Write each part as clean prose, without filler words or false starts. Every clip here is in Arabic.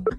أحمد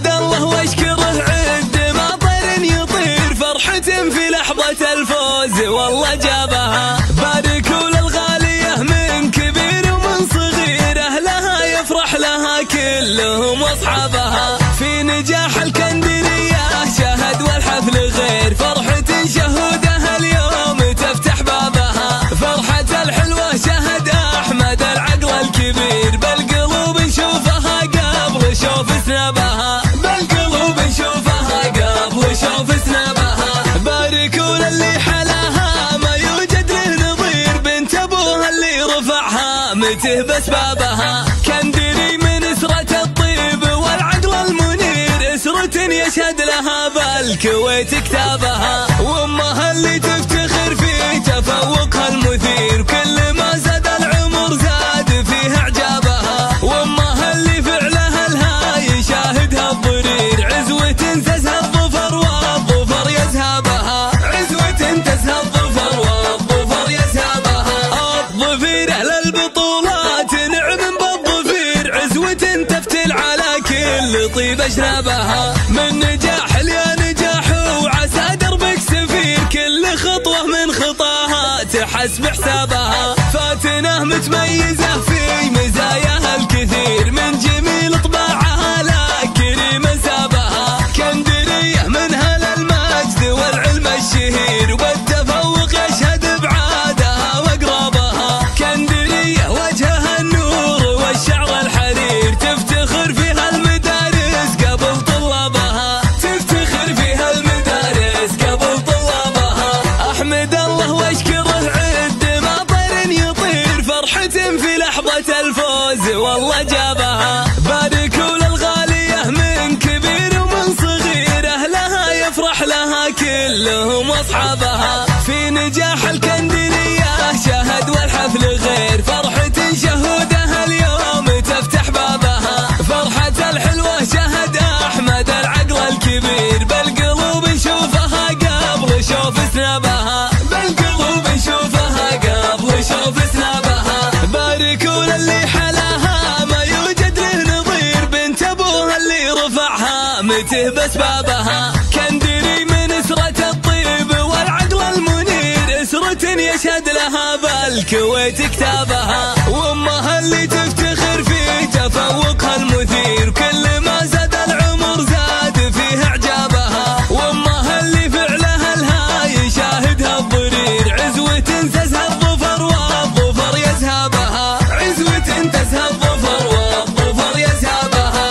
الله واشكره عد ما طير يطير فرحة في لحظة الفوز والله جابها. باركوا للغالية من كبير ومن صغير، أهلها يفرح لها كلهم واصحابها. في نجاح الكندرية شهد والحفل غير فرحة شهودها اليوم تفتح بابها. فرحة الحلوة شهد أحمد العقل الكبير، بالقلوب نشوفها قبل شوف سنبها. بالقلوب نشوفها قبل شوف سنبها. باركوا للي حلاها ما يوجد له نظير، بنت ابوها اللي رفعها مته باسبابها. كندري من اسرة الطيب والعقل المنير، اسرة يشهد لها بالكويت كتابها. وامها اللي تفتخر في تفوقها المثير، كل ما زاد العمر زاد فيها اعجابها. وامها اللي فعلها لها يشاهدها الضرير، عزوة تزهى الظفر والظفر يذهبها. عزوة تزهى الظفر والظفر يذهبها. الظفير اهل البطولات نعم بالظفير، عزوة تفتل على كل طيب اجنابها. من نجاح لنجاح وعسى دربك سفير، كل خطوة من خطاها تحسب حسابها. فاتنة متميزة في مزاياها الكثير، من جميل طباعها لا كريم سابها. كندرية منها للمجد والعلم الشهير، وبالتفوق يشهد بعادها واقرابها. كندرية وجهها النور والشعر الحرير، تفتخر فيها المدارس قبل طلابها. تفتخر فيها المدارس قبل طلابها. احمد الله واشكره عد ما طير يطير، فرحة في لحظة الفوز والله جابها. باركوا للغالية من كبير ومن صغير، أهلها يفرح لها كلهم واصحابها. في نجاح الكندرية شهد والحفل غير فرحة شهودها اليوم تفتح بابها. فرحة الحلوة شهد أحمد العقل الكبير، بالقلوب نشوفها قبل شوف سنبها. بالقلوب نشوفها قبل شوف سنبها. باركوا للي حلاها ما يوجد له نظير، بنت ابوها اللي رفعها مته باسبابها. كندري من اسرة الطيب والعقل المنير، اسرة يشهد لها بالكويت كتابها. وامها اللي تفتخر في تفوقها المثير، كل ما زاد العمر زاد فيها اعجابها. وامها اللي فعلها لها يشاهدها الضرير، عزوة تزهى الظفر والظفر يذهبها. عزوة تزهى الظفر والظفر يذهبها.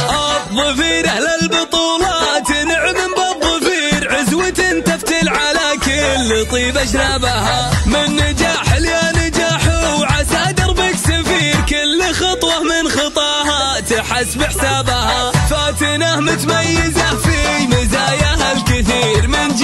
الظفير اهل البطولات نعم بالظفير، عزوة تفتل على كل طيب اجنابها. من نجاح لنجاح وعسى دربك سفير، كل خطوة من خطاها تحسب حسابها. فاتنة متميزة في مزاياها الكثير، من